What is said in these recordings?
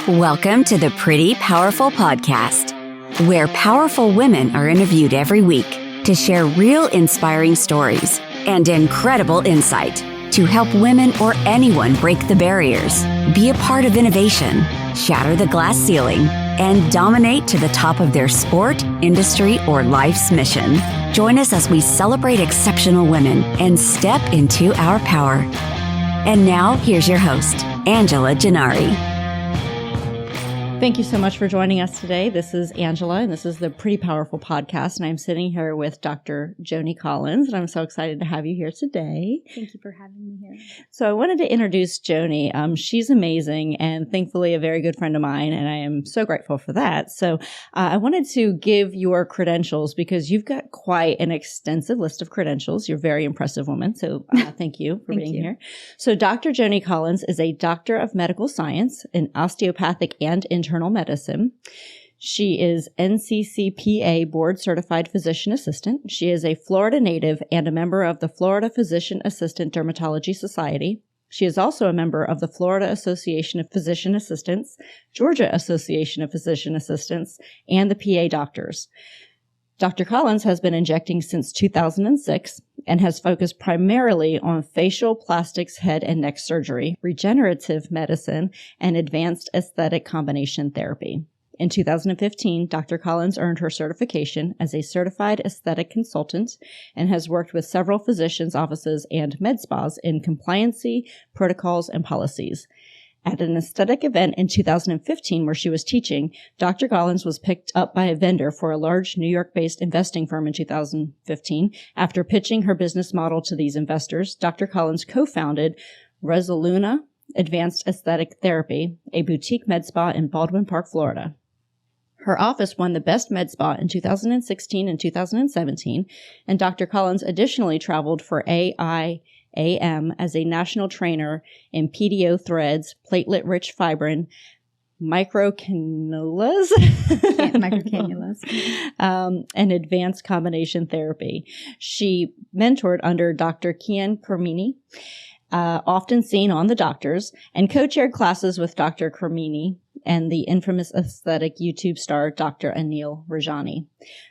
Welcome to the Pretty Powerful Podcast, where powerful women are interviewed every week to share real inspiring stories and incredible insight to help women or anyone break the barriers, be a part of innovation, shatter the glass ceiling, and dominate to the top of their sport, industry, or life's mission. Join us as we celebrate exceptional women and step into our power. And now, here's your host, Angela Gennari. Thank you so much for joining us today. This is Angela, and this is the Pretty Powerful Podcast, and I'm sitting here with Dr. Joni Collins, and I'm so excited to have you here today. Thank you for having me here. So I wanted to introduce Joni. She's amazing and thankfully a very good friend of mine, and I am so grateful for that. So I wanted to give your credentials because you've got quite an extensive list of credentials. You're a very impressive woman, so thank you for being here. So Dr. Joni Collins is a doctor of medical science in osteopathic and internal medicine. She is NCCPA board certified physician assistant. She is a Florida native and a member of the Florida Physician Assistant Dermatology Society. She is also a member of the Florida Association of Physician Assistants, Georgia Association of Physician Assistants, and the PA Doctors. Dr. Collins has been injecting since 2006 and has focused primarily on facial plastics, head and neck surgery, regenerative medicine, and advanced aesthetic combination therapy. In 2015, Dr. Collins earned her certification as a certified aesthetic consultant and has worked with several physicians' offices and med spas in compliancy, protocols, and policies. At an aesthetic event in 2015 where she was teaching, Dr. Collins was picked up by a vendor for a large New York-based investing firm in 2015. After pitching her business model to these investors, Dr. Collins co-founded Resoluna Advanced Aesthetic Therapy, a boutique med spa in Baldwin Park, Florida. Her office won the Best Med Spa in 2016 and 2017, and Dr. Collins additionally traveled for AIAM as a national trainer in PDO threads, platelet-rich fibrin, microcannulas, and advanced combination therapy. She mentored under Dr. Kian Kermini, often seen on The Doctors, and co-chaired classes with Dr. Kermini and the infamous aesthetic YouTube star, Dr. Anil Rajani.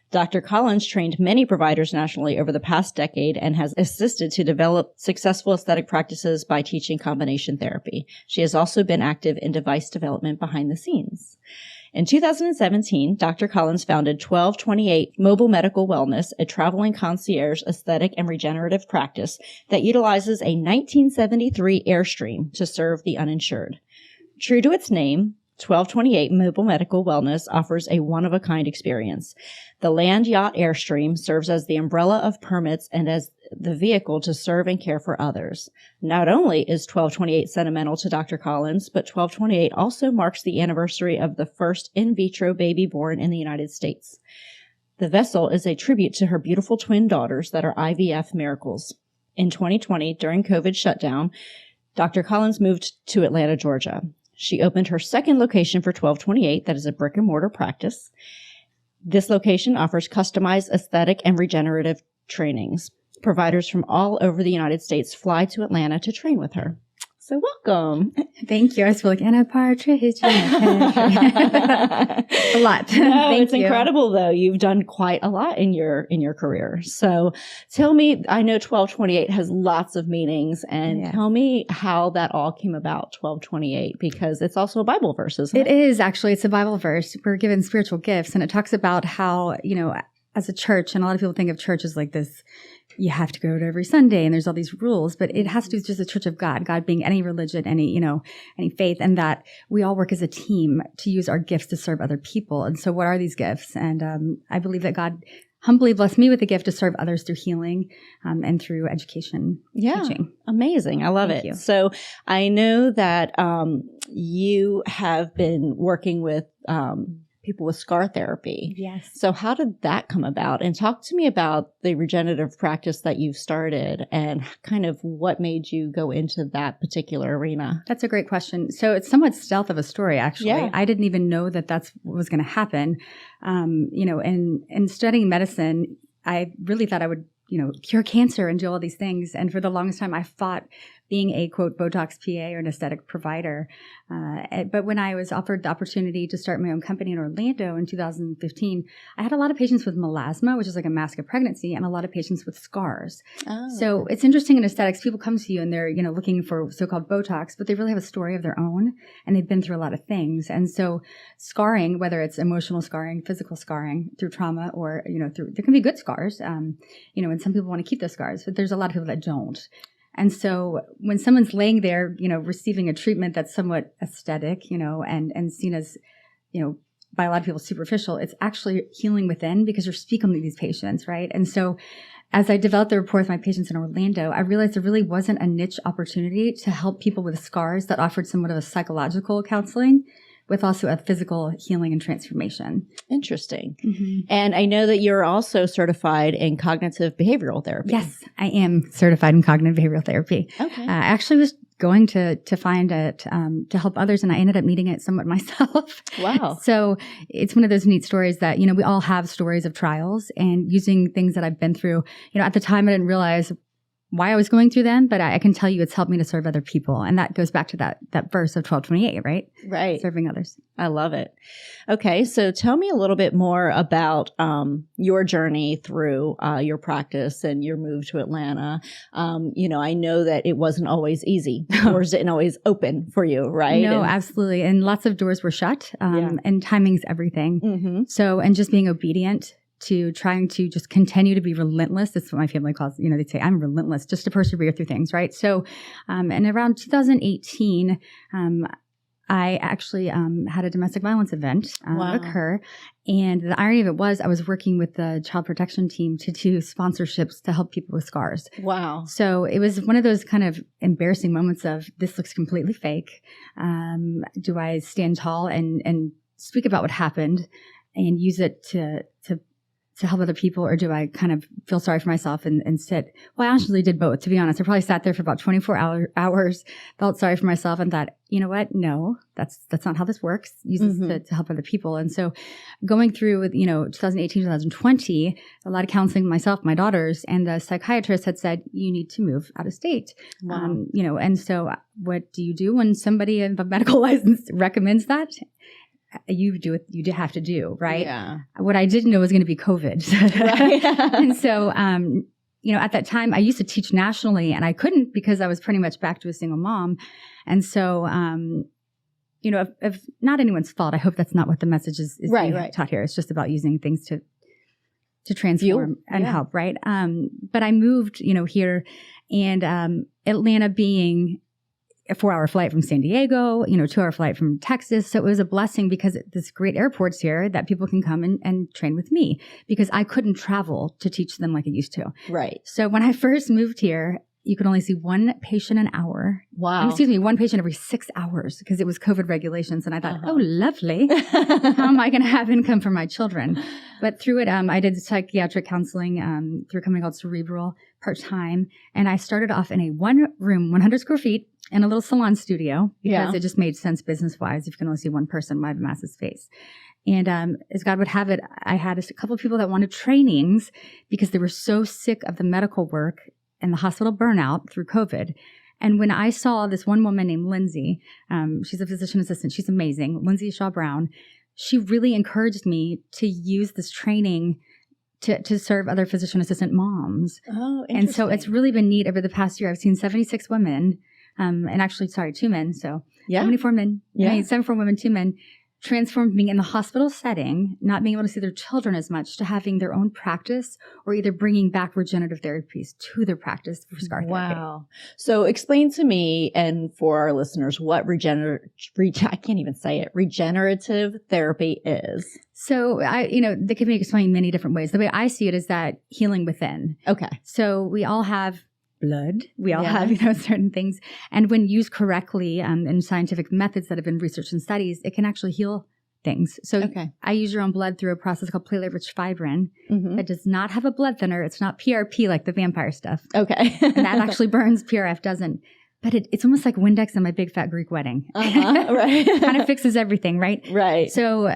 Dr. Collins trained many providers nationally over the past decade and has assisted to develop successful aesthetic practices by teaching combination therapy. She has also been active in device development behind the scenes. In 2017, Dr. Collins founded 1228 Mobile Medical Wellness, a traveling concierge aesthetic and regenerative practice that utilizes a 1973 Airstream to serve the uninsured. True to its name, 1228 Mobile Medical Wellness offers a one-of-a-kind experience. The land yacht Airstream serves as the umbrella of permits and as the vehicle to serve and care for others. Not only is 1228 sentimental to Dr. Collins, but 1228 also marks the anniversary of the first in vitro baby born in the United States. The vessel is a tribute to her beautiful twin daughters that are IVF miracles. In 2020, during COVID shutdown, Dr. Collins moved to Atlanta, Georgia. She opened her second location for 1228, that is a brick and mortar practice. This location offers customized aesthetic and regenerative trainings. Providers from all over the United States fly to Atlanta to train with her. So welcome. Thank you. I feel like Anna Partridge. A lot. No, it's incredible though. You've done quite a lot in your career. So tell me, I know 1228 has lots of meanings, and tell me how that all came about, 1228, because it's also a Bible verse, isn't it? It is actually. It's a Bible verse. We're given spiritual gifts, and it talks about how, as a church, and a lot of people think of church as like this, you have to go to every Sunday and there's all these rules, but it has to do with just the church of God being any religion, any faith, and that we all work as a team to use our gifts to serve other people. And so what are these gifts? And I believe that God humbly blessed me with the gift to serve others through healing and through education. Teaching. Amazing. I love it. You. So I know that you have been working with people with scar therapy. Yes. So how did that come about? And talk to me about the regenerative practice that you've started and kind of what made you go into that particular arena. That's a great question. So it's somewhat stealth of a story, actually. Yeah. I didn't even know that that's what was going to happen. In studying medicine, I really thought I would cure cancer and do all these things. And for the longest time, I fought being a quote Botox PA or an aesthetic provider. But when I was offered the opportunity to start my own company in Orlando in 2015, I had a lot of patients with melasma, which is like a mask of pregnancy, and a lot of patients with scars. Oh. So it's interesting in aesthetics, people come to you and they're, looking for so-called Botox, but they really have a story of their own and they've been through a lot of things. And so scarring, whether it's emotional scarring, physical scarring through trauma, or, there can be good scars, and some people want to keep those scars, but there's a lot of people that don't. And so when someone's laying there, receiving a treatment that's somewhat aesthetic, and seen as, by a lot of people superficial, it's actually healing within because you're speaking to these patients, right? And so as I developed the rapport with my patients in Orlando, I realized there really wasn't a niche opportunity to help people with scars that offered somewhat of a psychological counseling with also a physical healing and transformation. Interesting. Mm-hmm. And I know that you're also certified in cognitive behavioral therapy. Yes, I am certified in cognitive behavioral therapy. Okay. I actually was going to find it to help others, and I ended up needing it somewhat myself. Wow. So it's one of those neat stories that, we all have stories of trials, and using things that I've been through. At the time I didn't realize why I was going through them, but I can tell you it's helped me to serve other people. And that goes back to that verse of 12:28, right? Right. Serving others. I love it. Okay. So tell me a little bit more about your journey through your practice and your move to Atlanta. I know that it wasn't always easy. Doors didn't always open for you, right? No, absolutely. And lots of doors were shut, and timing's everything. Mm-hmm. So, and just being obedient to trying to just continue to be relentless. That's what my family calls, they'd say, I'm relentless, just to persevere through things, right? So, and around 2018, I actually had a domestic violence event occur. And the irony of it was I was working with the child protection team to do sponsorships to help people with scars. Wow. So it was one of those kind of embarrassing moments of, this looks completely fake. Do I stand tall and speak about what happened and use it to help other people, or do I kind of feel sorry for myself and sit? Well, I actually did both, to be honest. I probably sat there for about 24 hours, felt sorry for myself, and thought, you know what? No, that's not how this works. Use this to help other people. And so going through, 2018, 2020, a lot of counseling myself, my daughters, and the psychiatrist had said, you need to move out of state. Wow. And so what do you do when somebody of a medical license recommends that? You do what you have to do, right? Yeah. What I didn't know was going to be COVID. Right. And so, at that time I used to teach nationally, and I couldn't because I was pretty much back to a single mom. And so, if not anyone's fault, I hope that's not what the message is being taught here. It's just about using things to transform and help, right? But I moved, here, and Atlanta being a 4-hour flight from San Diego, 2-hour flight from Texas. So it was a blessing because there's great airports here that people can come and train with me, because I couldn't travel to teach them like I used to. Right. So when I first moved here, you could only see one patient an hour. Wow. One patient every 6 hours, because it was COVID regulations. And I thought, oh, lovely. How am I going to have income for my children? But through it, I did psychiatric counseling through a company called Cerebral part-time. And I started off in a 1-room, 100 square feet, in a little salon studio, because it just made sense business-wise. If you can only see one person, why have a massive space? And as God would have it, I had a couple of people that wanted trainings because they were so sick of the medical work and the hospital burnout through COVID. And when I saw this one woman named Lindsay, she's a physician assistant. She's amazing. Lindsay Shaw Brown. She really encouraged me to use this training to serve other physician assistant moms. Oh, interesting. And so it's really been neat over the past year. I've seen 76 women, and actually, 2 men. So 74 men, 74 women, 2 men, transformed being in the hospital setting, not being able to see their children as much, to having their own practice, or either bringing back regenerative therapies to their practice for scar therapy. Wow. So explain to me and for our listeners what regenerative therapy is. So they can be explained many different ways. The way I see it is that healing within. Okay. So we all have blood. We all have, certain things. And when used correctly in scientific methods that have been researched and studies, it can actually heal things. So I use your own blood through a process called platelet-rich fibrin that does not have a blood thinner. It's not PRP like the vampire stuff. Okay. And that actually burns. PRF doesn't. But it's almost like Windex in my big fat Greek wedding. Right. Kind of fixes everything, right? Right. So,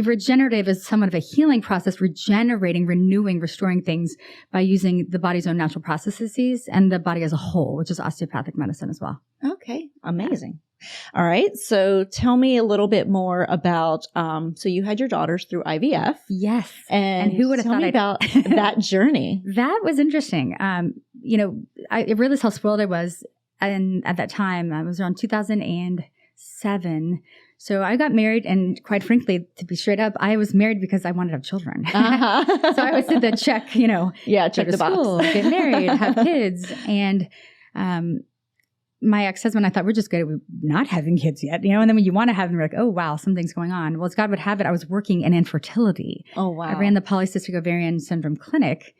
regenerative is somewhat of a healing process, regenerating, renewing, restoring things by using the body's own natural processes and the body as a whole, which is osteopathic medicine as well. Okay. Amazing. All right. So tell me a little bit more about, so you had your daughters through IVF. Yes. And who would have tell thought me about that journey? That was interesting. I realized how spoiled I was. And at that time, I was around 2007. So I got married, and quite frankly, to be straight up, I was married because I wanted to have children. Uh-huh. So I always did the check, check the school, box. get married, have kids. And my ex-husband, I thought, we're just good at not having kids yet, and then when you want to have them, you're like, oh, wow, something's going on. Well, as God would have it, I was working in infertility. Oh, wow. I ran the polycystic ovarian syndrome clinic,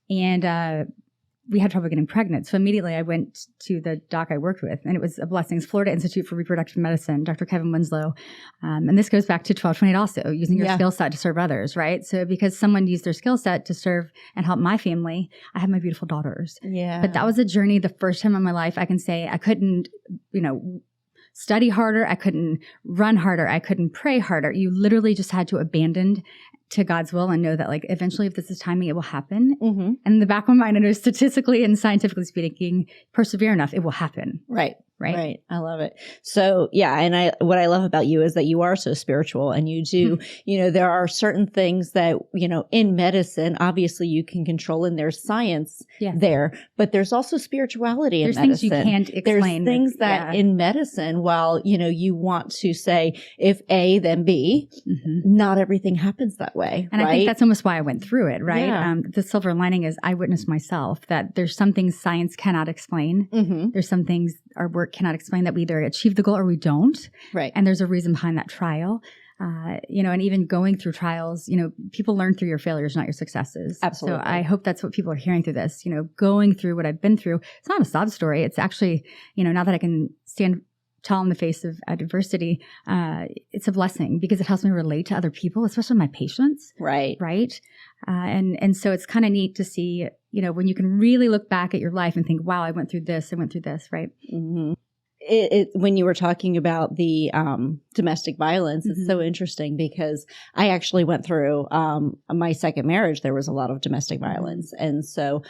and we had trouble getting pregnant. So immediately I went to the doc I worked with, and it was a blessing. It's Florida Institute for Reproductive Medicine, Dr. Kevin Winslow. And this goes back to 1228 also, using your skill set to serve others, right? So because someone used their skill set to serve and help my family, I have my beautiful daughters. Yeah. But that was a journey the first time in my life I can say I couldn't, study harder. I couldn't run harder. I couldn't pray harder. You literally just had to abandon to God's will and know that eventually if this is timing, it will happen. Mm-hmm. And in the back of my mind, I know statistically and scientifically speaking, persevere enough, it will happen. Right. Right. I love it. So and what I love about you is that you are so spiritual, and you do, there are certain things that, in medicine, obviously you can control, and there's science there, but there's also spirituality in medicine. There's things you can't explain. There's things that in medicine, while, you want to say if A, then B, not everything happens that way. And right? I think that's almost why I went through it, right? Yeah. The silver lining is I witnessed myself that there's some things science cannot explain. Mm-hmm. There's some things our work cannot explain that we either achieve the goal or we don't. Right. And there's a reason behind that trial. And even going through trials, people learn through your failures, not your successes. Absolutely. So I hope that's what people are hearing through this, going through what I've been through. It's not a sob story. It's actually, now that I can stand tall in the face of adversity, it's a blessing because it helps me relate to other people, especially my patients. Right. Right. And so it's kind of neat to see, when you can really look back at your life and think, wow, I went through this, right? Mm-hmm. When you were talking about the domestic violence, it's so interesting because I actually went through my second marriage. There was a lot of domestic violence. And so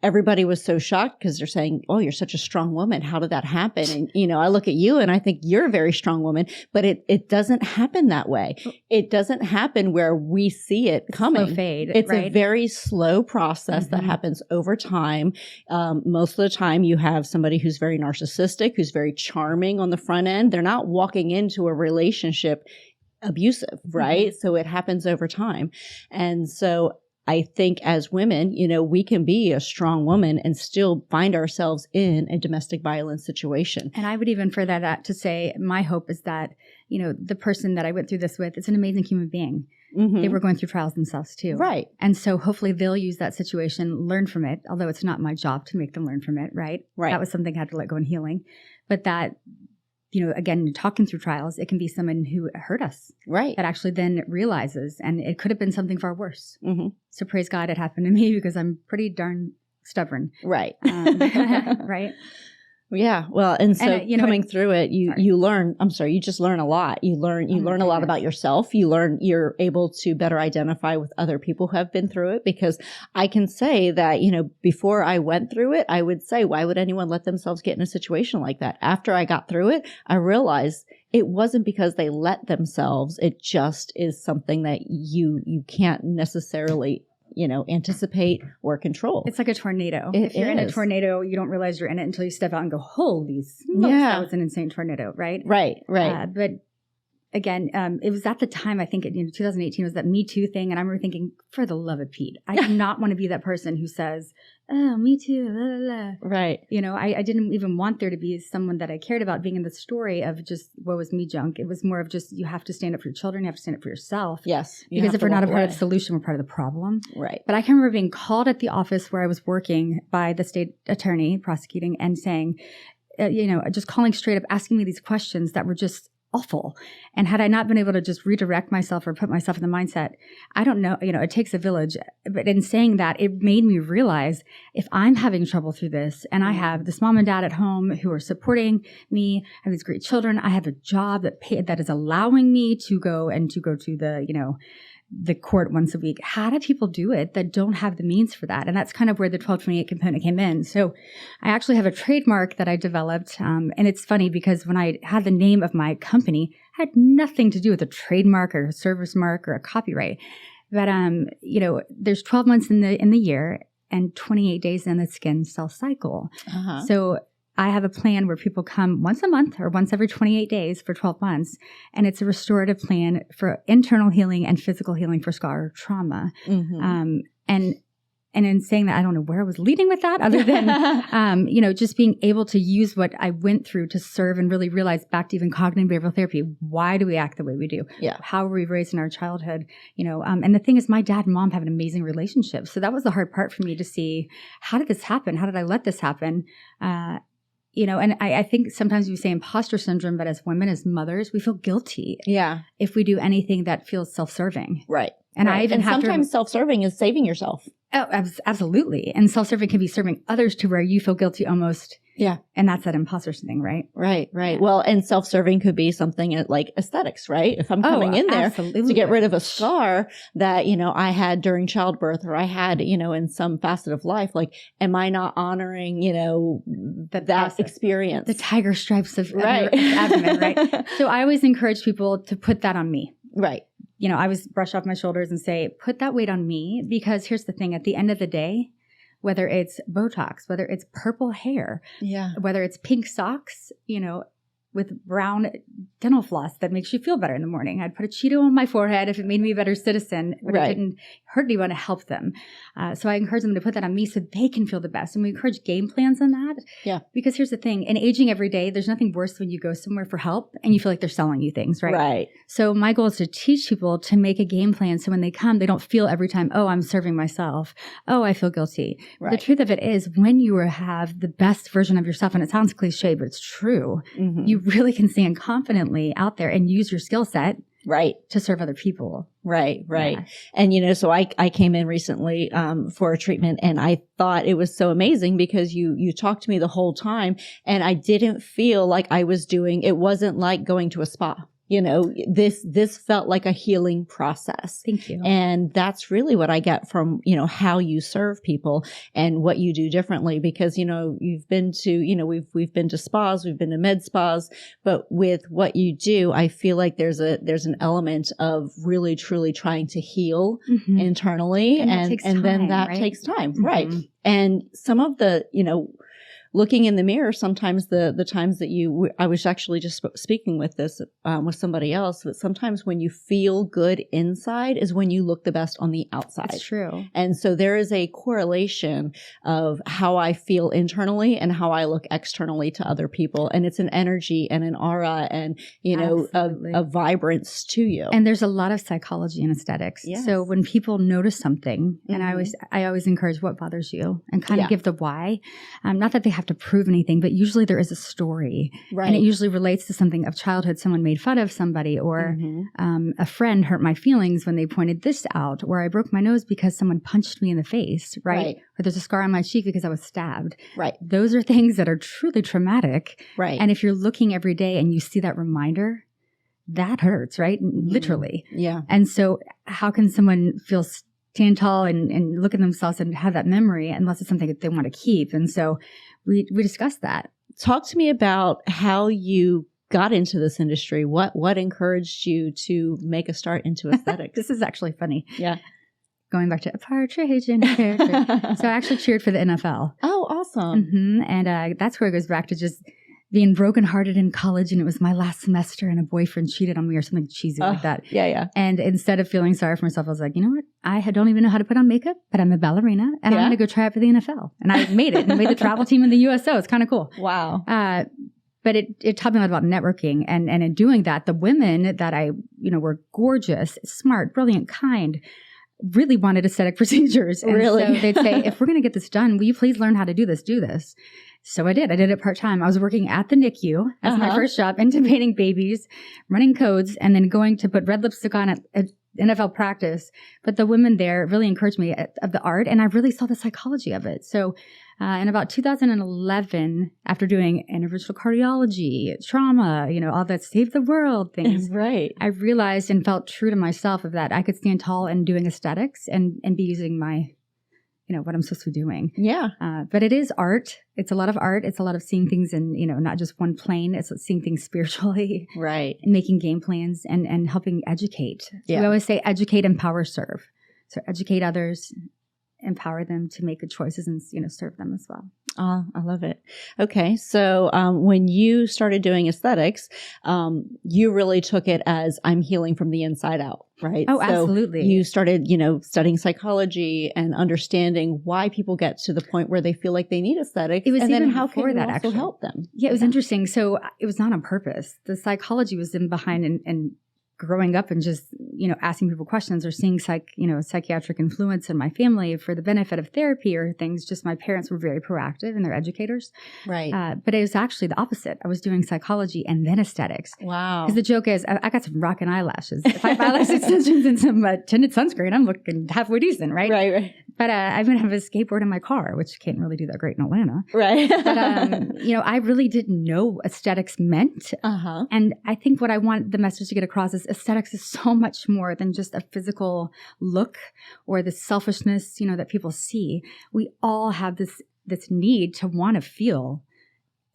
everybody was so shocked because they're saying, oh, you're such a strong woman. How did that happen? And, I look at you and I think you're a very strong woman, but it doesn't happen that way. It doesn't happen where we see it coming. Slow fade, it's right? a very slow process that happens over time. Most of the time you have somebody who's very narcissistic, who's very charming on the front end. They're not walking into a relationship abusive, right? So it happens over time. And so I think as women, we can be a strong woman and still find ourselves in a domestic violence situation. And I would even further that to say, my hope is that, the person that I went through this with is an amazing human being. Mm-hmm. They were going through trials themselves too. Right. And so hopefully they'll use that situation, learn from it, although it's not my job to make them learn from it, right? Right. That was something I had to let go in healing. But that, again, talking through trials, it can be someone who hurt us. Right. That actually then realizes, and it could have been something far worse. Mm-hmm. So praise God it happened to me because I'm pretty darn stubborn. Right. Right. Yeah. Well, and so coming through it, you learn, you just learn a lot. You learn a lot about yourself. You're able to better identify with other people who have been through it, because I can say that, before I went through it, I would say, why would anyone let themselves get in a situation like that? After I got through it, I realized it wasn't because they let themselves. It just is something that you can't necessarily anticipate or control. It's like a tornado. If you're in a tornado, you don't realize you're in it until you step out and go, holy smokes, that was an insane tornado, right? Right. But again, it was at the time, I think 2018 was that Me Too thing. And I remember thinking, for the love of Pete, I do not want to be that person who says, oh, me too, blah, blah, blah. Right. I didn't even want there to be someone that I cared about being in the story of just woe is me junk. It was more of just, you have to stand up for your children. You have to stand up for yourself. Yes. Because if we're not a part of the solution, we're part of the problem. Right. But I can remember being called at the office where I was working by the state attorney prosecuting and saying, just calling straight up, asking me these questions that were just awful. And had I not been able to just redirect myself or put myself in the mindset, I don't know, it takes a village. But in saying that, it made me realize if I'm having trouble through this and I have this mom and dad at home who are supporting me, I have these great children, I have a job that is allowing me to go to the court once a week. How do people do it that don't have the means for that? And that's kind of where the 1228 component came in. So I actually have a trademark that I developed. And it's funny because when I had the name of my company, it had nothing to do with a trademark or a service mark or a copyright. But, there's 12 months in the year and 28 days in the skin cell cycle. Uh-huh. So I have a plan where people come once a month or once every 28 days for 12 months. And it's a restorative plan for internal healing and physical healing for scar or trauma. Mm-hmm. And in saying that, I don't know where I was leading with that other than, just being able to use what I went through to serve and really realize back to even cognitive behavioral therapy. Why do we act the way we do? Yeah. How were we raised in our childhood? And the thing is, my dad and mom have an amazing relationship. So that was the hard part for me to see, how did this happen? How did I let this happen? And I think sometimes we say imposter syndrome, but as women, as mothers, we feel guilty. Yeah. If we do anything that feels self-serving. Right. And right. Sometimes self-serving is saving yourself. Oh, absolutely. And self-serving can be serving others to where you feel guilty almost. Yeah. And that's that imposter thing, right? Right. Yeah. Well, and self-serving could be something like aesthetics, right? If I'm coming in there to get rid of a scar that, I had during childbirth or I had, in some facet of life, like, am I not honoring, that experience? The tiger stripes of abdomen, right? So I always encourage people to put that on me. Right. I always brush off my shoulders and say, put that weight on me, because here's the thing, at the end of the day, whether it's Botox, whether it's purple hair, whether it's pink socks, with brown dental floss that makes you feel better in the morning. I'd put a Cheeto on my forehead if it made me a better citizen, but it didn't hurt anyone, to help them. So I encourage them to put that on me so they can feel the best. And we encourage game plans on that. Yeah. Because here's the thing, in aging every day, there's nothing worse when you go somewhere for help and you feel like they're selling you things, right? Right. So my goal is to teach people to make a game plan so when they come, they don't feel every time, oh, I'm serving myself. Oh, I feel guilty. Right. The truth of it is, when you have the best version of yourself, and it sounds cliche, but it's true, you really can stand confidently out there and use your skill set to serve other people. Right. Yeah. And, so I came in recently for a treatment, and I thought it was so amazing because you talked to me the whole time, and I didn't feel like I was it wasn't like going to a spa. This felt like a healing process. Thank you. And that's really what I get from, how you serve people and what you do differently, because, you've been to, we've been to spas, we've been to med spas, but with what you do, I feel like there's an element of really truly trying to heal internally. And then that takes time. Right. And some of the, looking in the mirror, sometimes the times that I was actually just speaking with this with somebody else, but sometimes when you feel good inside is when you look the best on the outside. That's true. And so there is a correlation of how I feel internally and how I look externally to other people. And it's an energy and an aura and, a vibrance to you. And there's a lot of psychology in aesthetics. Yes. So when people notice something, and I always encourage, what bothers you, and kind of give the why. Not that they have to prove anything, but usually there is a story. Right. And it usually relates to something of childhood. Someone made fun of somebody, or a friend hurt my feelings when they pointed this out, or I broke my nose because someone punched me in the face, right? Or there's a scar on my cheek because I was stabbed. Right. Those are things that are truly traumatic. Right. And if you're looking every day and you see that reminder, that hurts, right? Literally. Yeah. And so how can someone stand tall and look at themselves and have that memory unless it's something that they want to keep? And so we discussed that. Talk to me about how you got into this industry. What encouraged you to make a start into aesthetics? This is actually funny. Yeah. Going back to a partridge in a pear tree. So I actually cheered for the NFL. Oh, awesome. And that's where it goes back to just being brokenhearted in college, and it was my last semester, and a boyfriend cheated on me or something cheesy like that. Yeah. And instead of feeling sorry for myself, I was like, you know what? I don't even know how to put on makeup, but I'm a ballerina, and I'm going to go try out for the NFL. And I made it and made the travel team in the USO. It's kind of cool. Wow. But it taught me a lot about networking. And in doing that, the women that I, were gorgeous, smart, brilliant, kind, really wanted aesthetic procedures. And really? So they'd say, if we're going to get this done, will you please learn how to do this? So I did. I did it part-time. I was working at the NICU as my first job, intubating babies, running codes, and then going to put red lipstick on at NFL practice. But the women there really encouraged me of the art, and I really saw the psychology of it. So in about 2011, after doing interventional cardiology, trauma, all that save the world things, right, I realized and felt true to myself of that I could stand tall in doing aesthetics and be using my what I'm supposed to be doing. Yeah. But it is art. It's a lot of art. It's a lot of seeing things in, not just one plane. It's seeing things spiritually. Right. And making game plans and helping educate. Yeah. We always say educate, empower, serve. So educate others, empower them to make good choices and, serve them as well. Oh, I love it. Okay. So when you started doing aesthetics, you really took it as I'm healing from the inside out, right? Oh, so absolutely. You started, studying psychology and understanding why people get to the point where they feel like they need aesthetics. It was and even then how before can that you also actually help them? Yeah, it was interesting. So it was not on purpose. The psychology was in behind and growing up and just, asking people questions or seeing psychiatric influence in my family for the benefit of therapy or things. Just my parents were very proactive and they're educators. Right. But it was actually the opposite. I was doing psychology and then aesthetics. Wow. Because the joke is I got some rockin' eyelashes. If I have eyelash extensions and some tinted sunscreen, I'm looking halfway decent, right? Right. But I even have a skateboard in my car, which can't really do that great in Atlanta. Right. But, I really didn't know aesthetics meant. Uh-huh. And I think what I want the message to get across is aesthetics is so much more than just a physical look or the selfishness, that people see. We all have this need to want to feel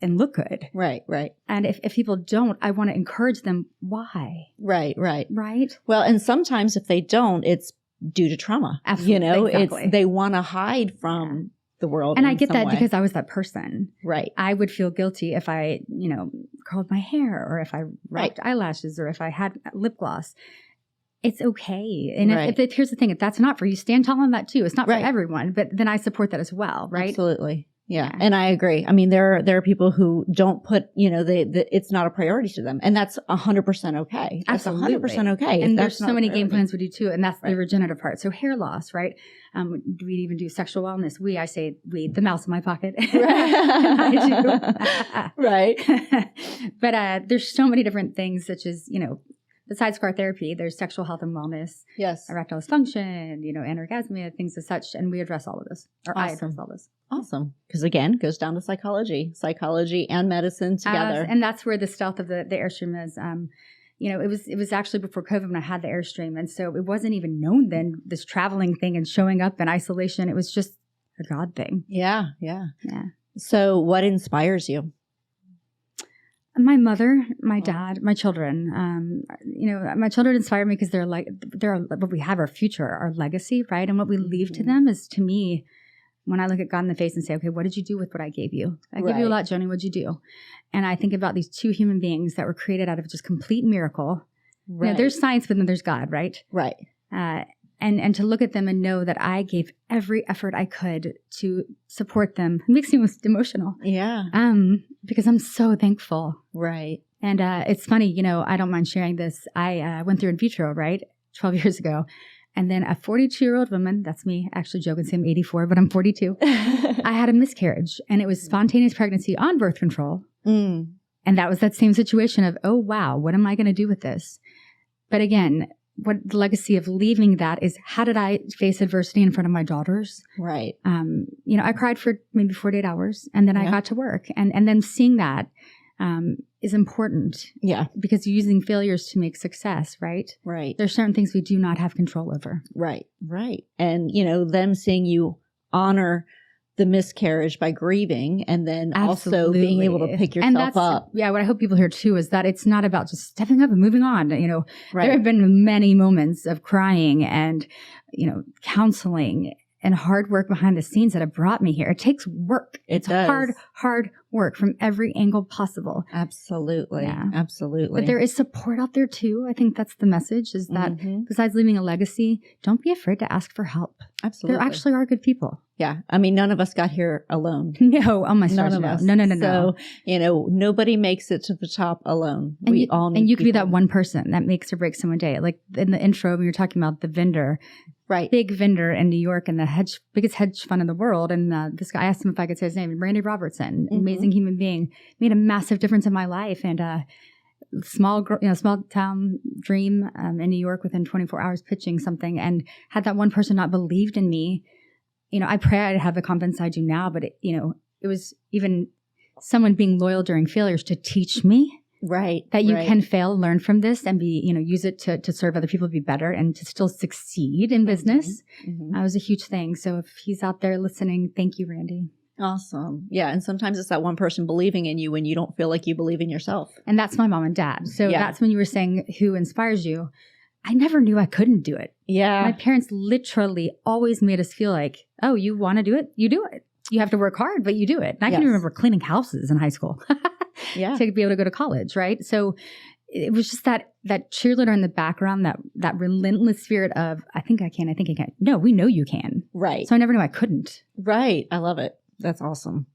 and look good. Right. And if people don't, I want to encourage them. Why? Right. Right? Well, and sometimes if they don't, it's due to trauma. Absolutely. Exactly. It's they want to hide from the world. And I get some that way. because I was that person. Right. I would feel guilty if I, curled my hair or if I rocked eyelashes or if I had lip gloss. It's okay. And if here's the thing, if that's not for you, stand tall on that too. It's not for everyone, but then I support that as well, right? Absolutely. Yeah. And I agree. I mean, there are people who don't put, it's not a priority to them. And that's 100% okay. That's Absolutely. 100% okay. And there's so many game plans we do too. And that's the regenerative part. So hair loss, right? Do we even do sexual wellness? I say the mouse in my pocket. I do. Right. But there's so many different things such as, besides scar therapy, there's sexual health and wellness. Yes. Erectile dysfunction, anorgasmia, things as such. And we address all of this. Or Awesome. I address all this. Awesome. Because again, it goes down to psychology and medicine together. And that's where the stealth of the Airstream is. It was actually before COVID when I had the Airstream. And so it wasn't even known then, this traveling thing and showing up in isolation. It was just a God thing. Yeah. So what inspires you? My mother, my dad, my children. My children inspire me because they're what we have, our future, our legacy, right? And what we leave to them is, to me, when I look at God in the face and say, okay, what did you do with what I gave you? I gave you a lot, Joni. What'd you do? And I think about these two human beings that were created out of just complete miracle. Right. There's science, but then there's God, right? Right. And to look at them and know that I gave every effort I could to support them makes me emotional. Yeah. Because I'm so thankful. Right. And it's funny, I don't mind sharing this. I went through in vitro, right, 12 years ago. And then a 42-year-old woman, that's me, actually joking, say I'm 84, but I'm 42. I had a miscarriage, and it was spontaneous pregnancy on birth control. And that was that same situation of, oh, wow, what am I going to do with this? But again, what the legacy of leaving that is, how did I face adversity in front of my daughters? Right. I cried for maybe 48 hours, and then I got to work. And then seeing that is important. Yeah. Because you're using failures to make success, right? Right. There's certain things we do not have control over. Right. And, them seeing you honor the miscarriage by grieving and then also being able to pick yourself up. Yeah, what I hope people hear too is that it's not about just stepping up and moving on. Right. There have been many moments of crying and, counseling and hard work behind the scenes that have brought me here. It takes work. It's hard work from every angle possible. Absolutely. Yeah. Absolutely. But there is support out there too. I think that's the message, is that besides leaving a legacy, don't be afraid to ask for help. Absolutely. There actually are good people. Yeah. I mean, none of us got here alone. No. Oh my gosh. None of us. No. So, nobody makes it to the top alone. We all need and you could be people. that one person that makes or breaks someone day. Like in the intro, when you're talking about the vendor, Right. big vendor in New York and the biggest hedge fund in the world. And this guy, I asked him if I could say his name, Randy Robertson, amazing human being, made a massive difference in my life. And small town dream in New York within 24 hours pitching something, and had that one person not believed in me. I pray I'd have the confidence I do now, but it was even someone being loyal during failures to teach me. Right. That you can fail, learn from this, and use it to serve other people, be better, and to still succeed in business. That was a huge thing. So if he's out there listening, thank you, Randy. Awesome. Yeah. And sometimes it's that one person believing in you when you don't feel like you believe in yourself. And that's my mom and dad. So that's when you were saying who inspires you. I never knew I couldn't do it. Yeah. My parents literally always made us feel like, oh, you want to do it? You do it. You have to work hard, but you do it. And I can remember cleaning houses in high school. To be able to go to college, right? So it was just that cheerleader in the background, that relentless spirit of, I think I can. No, we know you can. Right. So I never knew I couldn't. Right. I love it. That's awesome.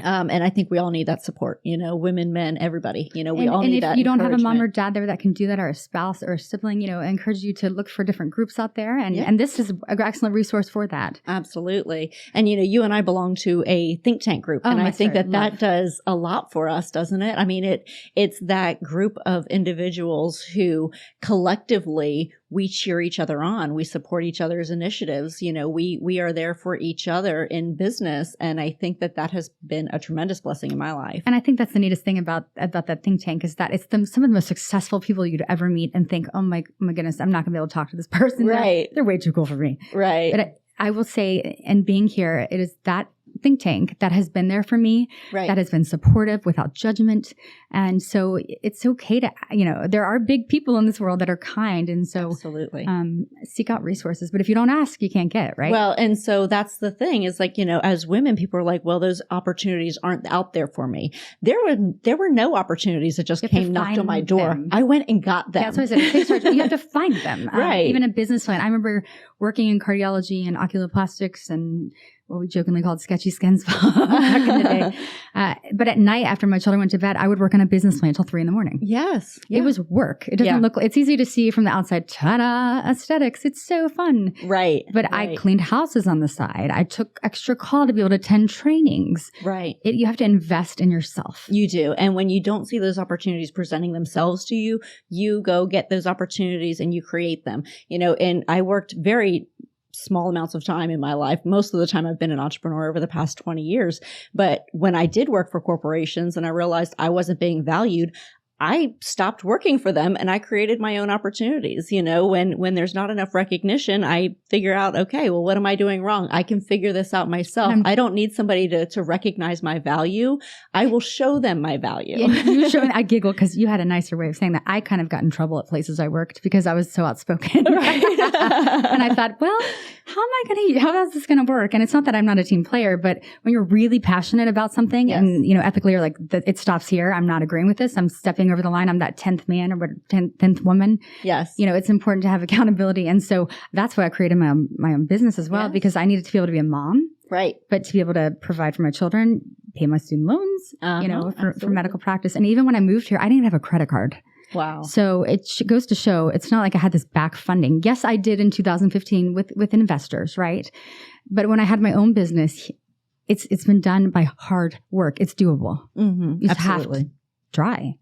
And I think we all need that support, women, men, everybody, we all need that. And if you don't have a mom or dad there that can do that, or a spouse or a sibling, I encourage you to look for different groups out there. And this is an excellent resource for that. Absolutely. And, you and I belong to a think tank group. And I think that does a lot for us, doesn't it? I mean, it's that group of individuals who collectively we cheer each other on. We support each other's initiatives. We are there for each other in business. And I think that has been a tremendous blessing in my life. And I think that's the neatest thing about that think tank is that it's some of the most successful people you'd ever meet and think, oh my goodness, I'm not going to be able to talk to this person. Right. They're way too cool for me. Right. But I will say, and being here, it is that think tank that has been there for me, that has been supportive without judgment. And so it's okay to, there are big people in this world that are kind. And so absolutely seek out resources. But if you don't ask, you can't get, right? Well, and so that's the thing is like, as women, people are like, well, those opportunities aren't out there for me. There were no opportunities that just came knocked on my door. Them. I went and got them. That's what I said. You have to find them. Right. Even a business plan. I remember working in cardiology and oculoplastics and what we jokingly called sketchy skins back in the day. But at night after my children went to bed, I would work on a business plan until 3 a.m. Yes. It was work. It doesn't look, it's easy to see from the outside, ta-da, aesthetics. It's so fun. Right. But I cleaned houses on the side. I took extra call to be able to attend trainings. Right. You have to invest in yourself. You do. And when you don't see those opportunities presenting themselves to you, you go get those opportunities and you create them. And I worked very small amounts of time in my life. Most of the time I've been an entrepreneur over the past 20 years. But when I did work for corporations and I realized I wasn't being valued, I stopped working for them and I created my own opportunities. When there's not enough recognition, I figure out, okay, well, what am I doing wrong? I can figure this out myself. I don't need somebody to recognize my value. I will show them my value. I giggle because you had a nicer way of saying that. I kind of got in trouble at places I worked because I was so outspoken. Right. And I thought, well, how is this going to work? And it's not that I'm not a team player, but when you're really passionate about something and, ethically you're like, it stops here. I'm not agreeing with this. I'm stepping over the line. I'm that 10th man or 10th woman. Yes. It's important to have accountability. And so that's why I created my own business as well, because I needed to be able to be a mom. Right. But to be able to provide for my children, pay my student loans, for medical practice. And even when I moved here, I didn't have a credit card. Wow. So it goes to show it's not like I had this back funding. Yes, I did in 2015 with investors, right? But when I had my own business, it's been done by hard work. It's doable. Mm-hmm. You just Absolutely. have to try.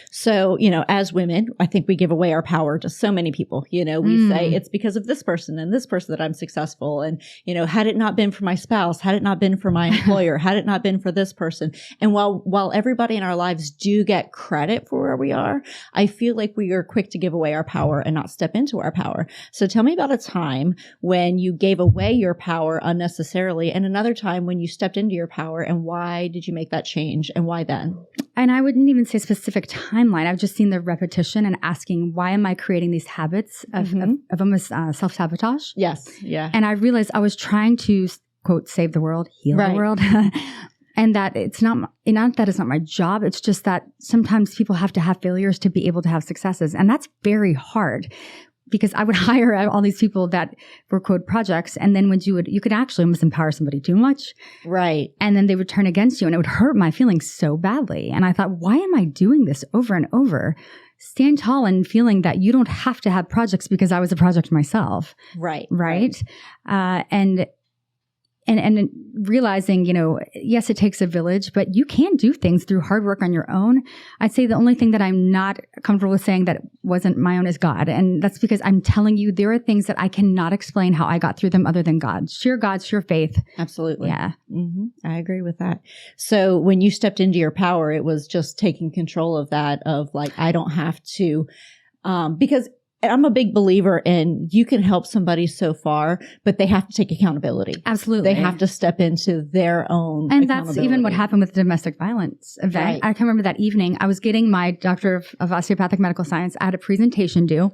So, as women, I think we give away our power to so many people. We say it's because of this person and this person that I'm successful. And, had it not been for my spouse, had it not been for my employer, had it not been for this person. And while everybody in our lives do get credit for where we are, I feel like we are quick to give away our power and not step into our power. So tell me about a time when you gave away your power unnecessarily and another time when you stepped into your power, and why did you make that change and why then? And I wouldn't even say specific timeline. I've just seen the repetition and asking, why am I creating these habits of almost self-sabotage? Yes. Yeah. And I realized I was trying to, quote, save the world, heal the world. And that it's not that it's not my job. It's just that sometimes people have to have failures to be able to have successes. And that's very hard. Because I would hire all these people that were quote projects, and then you could actually almost empower somebody too much. Right. And then they would turn against you and it would hurt my feelings so badly. And I thought, why am I doing this over and over? stand tall and feeling that you don't have to have projects because I was a project myself. Right. And realizing, yes, it takes a village, but you can do things through hard work on your own. I'd say the only thing that I'm not comfortable with saying that wasn't my own is God. And that's because I'm telling you, there are things that I cannot explain how I got through them other than God, sheer faith. Absolutely. Yeah. Mm-hmm. I agree with that. So when you stepped into your power, it was just taking control of that, of like, I don't have to, because I'm a big believer in you can help somebody so far, but they have to take accountability. Absolutely. They have to step into their own And that's even what happened with the domestic violence event. Right. I can remember that evening. I was getting my doctor of osteopathic medical science. I had a presentation due.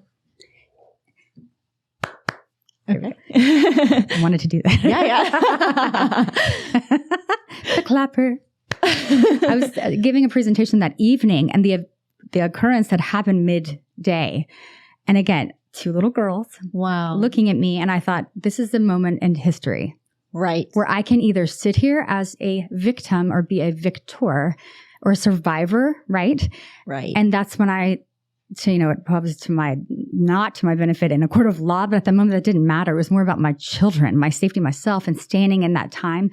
Okay. I wanted to do that. Yeah. The clapper. I was giving a presentation that evening, and the occurrence had happened midday. And again, 2 little girls looking at me, and I thought, this is the moment in history. Right. Where I can either sit here as a victim or be a victor or a survivor, right? Right. And that's when it probably was not to my benefit in a court of law, but at the moment that didn't matter. It was more about my children, my safety, myself, and standing in that time.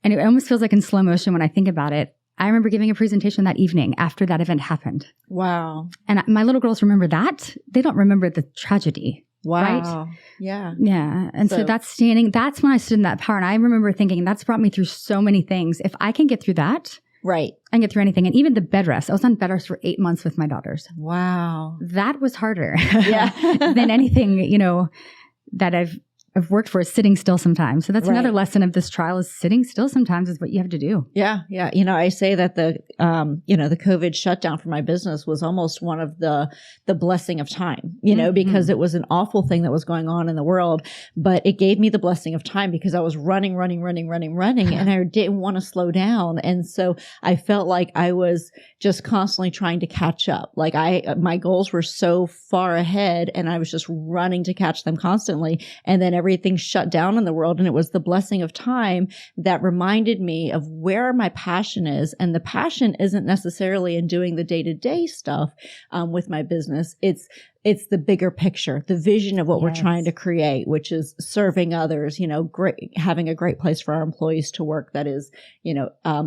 And it almost feels like in slow motion when I think about it. I remember giving a presentation that evening after that event happened. Wow. And my little girls remember that. They don't remember the tragedy. Wow. Right? Yeah. Yeah. And so that's when I stood in that power. And I remember thinking, that's brought me through so many things. If I can get through that, right, I can get through anything. And even the bed rest. I was on bed rest for 8 months with my daughters. Wow. That was harder Yeah. than anything, that I've worked for, is sitting still sometimes. So that's another lesson of this trial, is sitting still sometimes is what you have to do. Yeah. Yeah. I say that the COVID shutdown for my business was almost one of the blessing of time, because it was an awful thing that was going on in the world, but it gave me the blessing of time because I was running, and I didn't want to slow down. And so I felt like I was just constantly trying to catch up. Like my goals were so far ahead, and I was just running to catch them constantly. And then everything shut down in the world. And it was the blessing of time that reminded me of where my passion is. And the passion isn't necessarily in doing the day-to-day stuff with my business. It's the bigger picture, the vision of what we're trying to create, which is serving others, having a great place for our employees to work that is,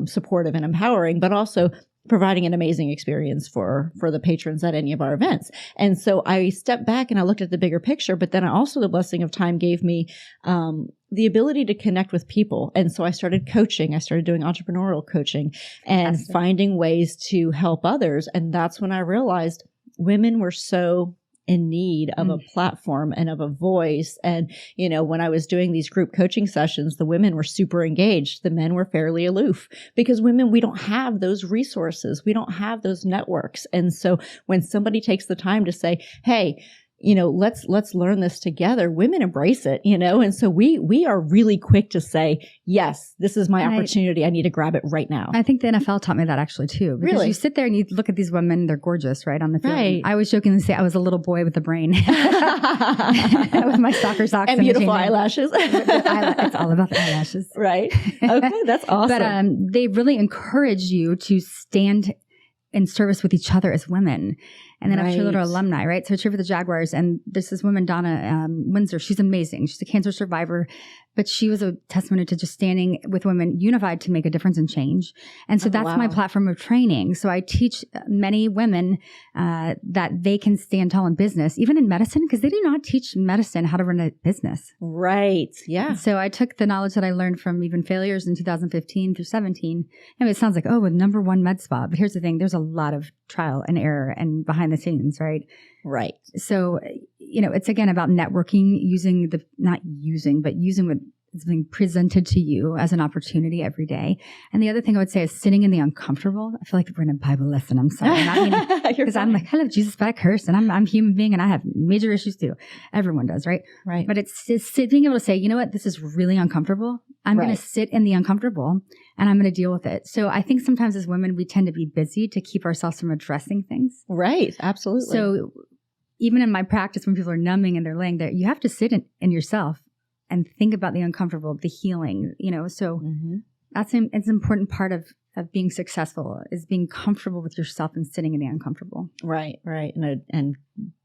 supportive and empowering, but also providing an amazing experience for the patrons at any of our events. And so I stepped back and I looked at the bigger picture, but then the blessing of time gave me the ability to connect with people. And so I started coaching. I started doing entrepreneurial coaching and finding ways to help others. And that's when I realized women were so in need of a platform and of a voice. And, when I was doing these group coaching sessions, the women were super engaged. The men were fairly aloof because women, we don't have those resources. We don't have those networks. And so when somebody takes the time to say, hey, let's learn this together, women embrace it, and so we are really quick to say, yes, this is my opportunity. I need to grab it right now. I think the NFL taught me that actually too, because you sit there and you look at these women, they're gorgeous, right, on the field. Right. I always jokingly say I was a little boy with a brain with my soccer socks and beautiful eyelashes. It's all about the eyelashes. Right. Okay. That's awesome. But they really encourage you to stand in service with each other as women. And then I have cheerleader alumni, right? So I cheer for the Jaguars. And this woman, Donna Windsor. She's amazing. She's a cancer survivor. But she was a testimony to just standing with women unified to make a difference and change. And so that's my platform of training. So I teach many women that they can stand tall in business, even in medicine, because they do not teach medicine how to run a business. Right. Yeah. So I took the knowledge that I learned from even failures in 2015 through 17. I mean, it sounds like, with number one med spa. But here's the thing. There's a lot of trial and error and behind the scenes, right? Right. So, it's again about networking, using what is being presented to you as an opportunity every day. And the other thing I would say is sitting in the uncomfortable. I feel like we're in a Bible lesson. I'm sorry. Because I'm like, I love Jesus, but I curse, and I'm a human being and I have major issues too. Everyone does, right? Right. But it's just being able to say, you know what, this is really uncomfortable. I'm going to sit in the uncomfortable and I'm going to deal with it. So I think sometimes as women, we tend to be busy to keep ourselves from addressing things. Right. Absolutely. So even in my practice, when people are numbing and they're laying there, you have to sit in yourself and think about the uncomfortable, the healing, So it's an important part of of being successful is being comfortable with yourself and sitting in the uncomfortable. Right. And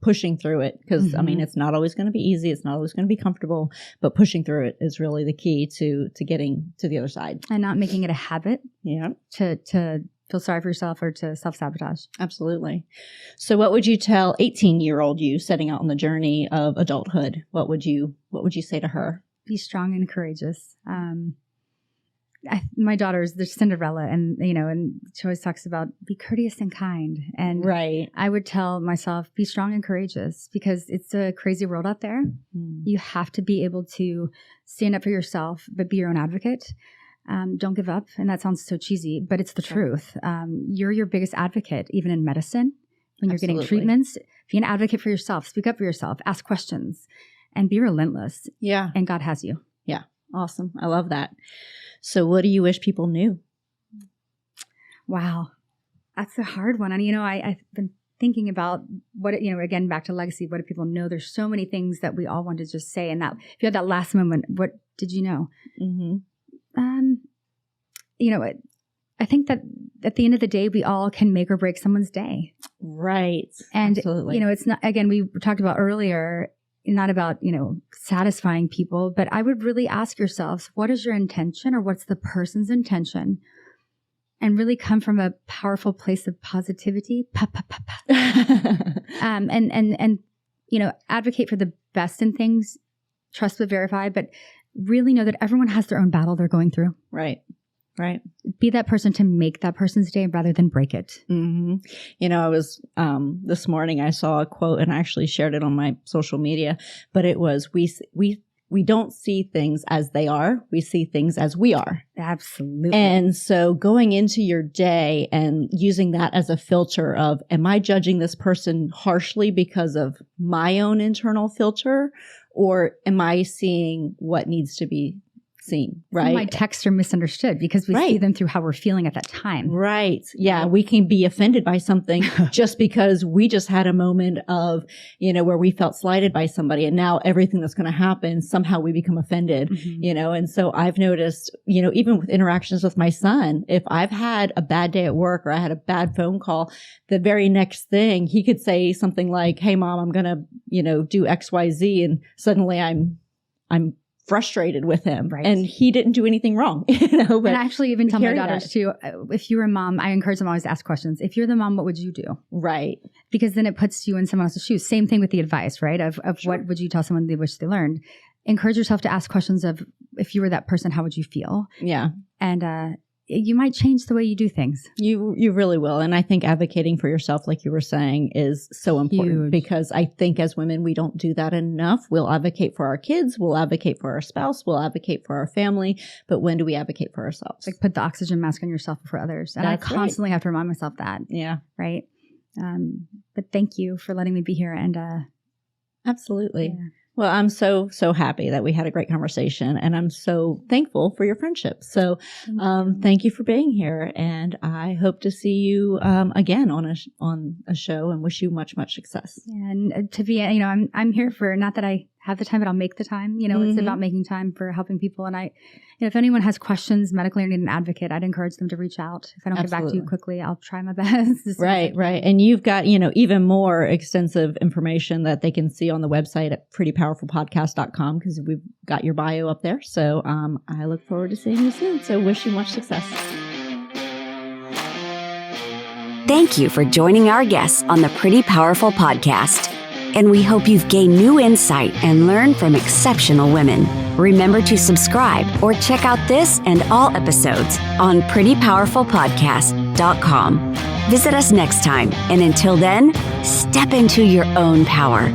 pushing through it. Because, I mean, it's not always going to be easy. It's not always going to be comfortable. But pushing through it is really the key to getting to the other side. And not making it a habit. Yeah. To feel sorry for yourself or to self-sabotage. Absolutely. So what would you tell 18-year-old you setting out on the journey of adulthood? What would you say to her? Be strong and courageous. My daughter's the Cinderella, and she always talks about be courteous and kind. And I would tell myself, be strong and courageous, because it's a crazy world out there. You have to be able to stand up for yourself, but be your own advocate. Don't give up. And that sounds so cheesy, but it's the truth. You're your biggest advocate, even in medicine, when you're getting treatments. Be an advocate for yourself. Speak up for yourself. Ask questions and be relentless. Yeah. And God has you. Yeah. Awesome. I love that. So what do you wish people knew? Wow. That's a hard one. And, I've been thinking about what, again, back to legacy, what do people know? There's so many things that we all want to just say. And that if you had that last moment, what did you know? I think that at the end of the day, we all can make or break someone's day. Right. And, absolutely. It's not, again, we talked about earlier, not about, satisfying people, but I would really ask yourselves, what is your intention, or what's the person's intention? And really come from a powerful place of positivity. And advocate for the best in things, trust but verify, but really know that everyone has their own battle they're going through. Right. Be that person to make that person's day rather than break it. I was, this morning I saw a quote, and I actually shared it on my social media, but it was, we don't see things as they are. We see things as we are. Absolutely. And so going into your day and using that as a filter of, am I judging this person harshly because of my own internal filter, or am I seeing what needs to be seen, right? My texts are misunderstood because we see them through how we're feeling at that time. Right. Yeah. We can be offended by something just because we just had a moment of, where we felt slighted by somebody, and now everything that's going to happen, somehow we become offended, and so I've noticed, even with interactions with my son, if I've had a bad day at work or I had a bad phone call, the very next thing he could say something like, hey mom, I'm going to, do X, Y, Z. And suddenly I'm frustrated with him, and he didn't do anything wrong. But and I actually even tell my daughters too, if you're a mom, I encourage them always to ask questions. If you're the mom, what would you do? Right. Because then it puts you in someone else's shoes. Same thing with the advice, right? Of what would you tell someone they wish they learned? Encourage yourself to ask questions of, if you were that person, how would you feel? Yeah. And you might change the way you do things. You really will. And I think advocating for yourself, like you were saying, is so important. Because I think as women, we don't do that enough. We'll advocate for our kids. We'll advocate for our spouse. We'll advocate for our family. But when do we advocate for ourselves? Like put the oxygen mask on yourself before others. And that's I constantly have to remind myself that. Yeah. Right. But thank you for letting me be here. And absolutely. Yeah. Well, I'm so happy that we had a great conversation, and I'm so thankful for your friendship. So thank you for being here, and I hope to see you again on a show, and wish you much success. Yeah, and to be, I'm here for, not that I have the time, but I'll make the time. It's about making time for helping people. And if anyone has questions medically or need an advocate, I'd encourage them to reach out. If I don't get back to you quickly, I'll try my best. Right. And you've got, even more extensive information that they can see on the website at prettypowerfulpodcast.com, because we've got your bio up there. So I look forward to seeing you soon. So wish you much success. Thank you for joining our guests on the Pretty Powerful Podcast. And we hope you've gained new insight and learned from exceptional women. Remember to subscribe or check out this and all episodes on prettypowerfulpodcast.com. Visit us next time. And until then, step into your own power.